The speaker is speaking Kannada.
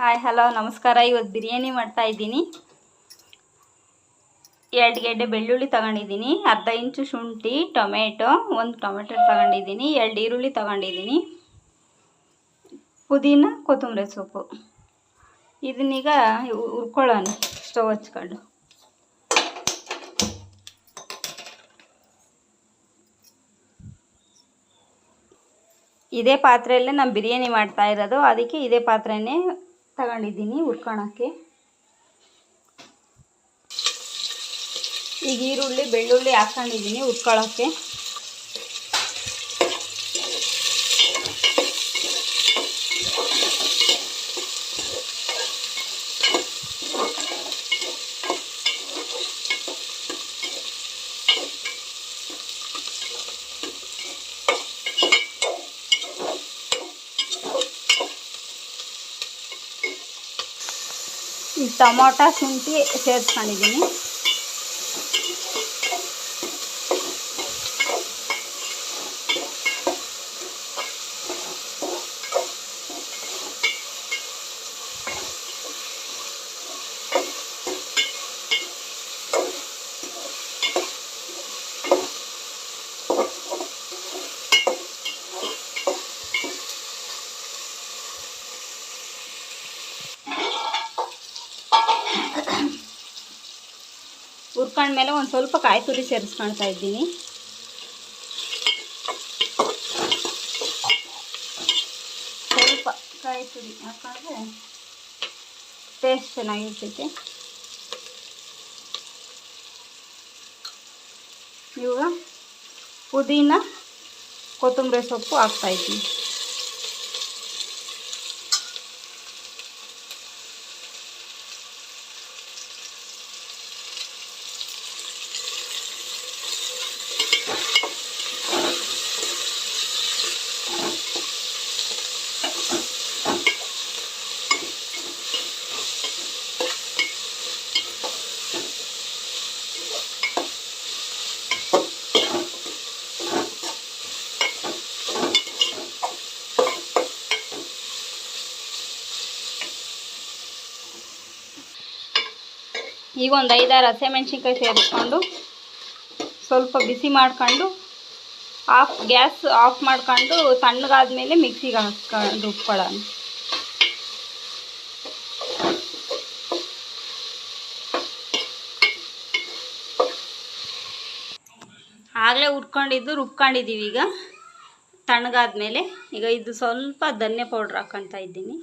ಹಾಯ್ ಹಲೋ ನಮಸ್ಕಾರ. ಇವತ್ತು ಬಿರಿಯಾನಿ ಮಾಡ್ತಾ ಇದ್ದೀನಿ. 2 ಗೆಡ್ಡೆ ಬೆಳ್ಳುಳ್ಳಿ ತಗೊಂಡಿದ್ದೀನಿ, ಅರ್ಧ ಇಂಚು ಶುಂಠಿ, ಟೊಮೆಟೊ, 1 ಟೊಮೆಟೊ ತಗೊಂಡಿದ್ದೀನಿ, 2 ಈರುಳ್ಳಿ ತಗೊಂಡಿದ್ದೀನಿ, ಪುದೀನ, ಕೊತ್ತಂಬರಿ ಸೊಪ್ಪು. ಇದನ್ನೀಗ ಹುರ್ಕೊಳ್ಳೋಣ ಸ್ಟವ್ ಹಚ್ಕೊಂಡು. ಇದೇ ಪಾತ್ರೆಯಲ್ಲೇ ನಾನು ಬಿರಿಯಾನಿ ಮಾಡ್ತಾ ಇರೋದು, ಅದಕ್ಕೆ ಇದೇ ಪಾತ್ರೆನೇ ತಗೊಂಡಿದ್ದೀನಿ ಹುರ್ಕೊಳಕ್ಕೆ. ಈಗ ಈರುಳ್ಳಿ ಬೆಳ್ಳುಳ್ಳಿ ಹಾಕ್ಕೊಂಡಿದ್ದೀನಿ ಹುರ್ಕೊಳ್ಳೋಕ್ಕೆ. ಈ ಟೊಮೊಟೊ ಶುಂಠಿ ಸೇರಿಸ್ಕೊಂಡಿದ್ದೀನಿ. ಹುರ್ಕೊಂಡ್ಮೇಲೆ ಒಂದು ಸ್ವಲ್ಪ ಕಾಯಿ ತುರಿ ಸೇರಿಸ್ಕೊಳ್ತಾ ಇದ್ದೀನಿ. ಸ್ವಲ್ಪ ಕಾಯಿ ತುರಿ ಹಾಕೊಂಡ್ರೆ ಟೇಸ್ಟ್ ಚೆನ್ನಾಗಿರ್ತೈತೆ. ಇವಾಗ ಪುದೀನ ಕೊತ್ತಂಬರಿ ಸೊಪ್ಪು ಹಾಕ್ತಾಯಿದ್ದೀನಿ. ಈಗ ಒಂದು 5-6 ಹಸಿಮೆಣ್ಸಿನ್ಕಾಯಿ ಸೇರಿಸ್ಕೊಂಡು ಸ್ವಲ್ಪ ಬಿಸಿ ಮಾಡ್ಕೊಂಡು ಗ್ಯಾಸ್ ಆಫ್ ಮಾಡ್ಕೊಂಡು ತಣ್ಣಗಾದ್ಮೇಲೆ ಮಿಕ್ಸಿಗೆ ಹಾಕ್ಕೊಂಡು ರುಬ್ಕೊಳ್ಳೋಣ. ಆಗಲೇ ರುಬ್ಕೊಂಡಿದ್ದೀವಿ. ಈಗ ತಣ್ಣಗಾದ್ಮೇಲೆ ಈಗ ಇದು ಸ್ವಲ್ಪ ಧನ್ಯ ಪೌಡ್ರ್ ಹಾಕ್ಕೊಳ್ತಾ ಇದ್ದೀನಿ.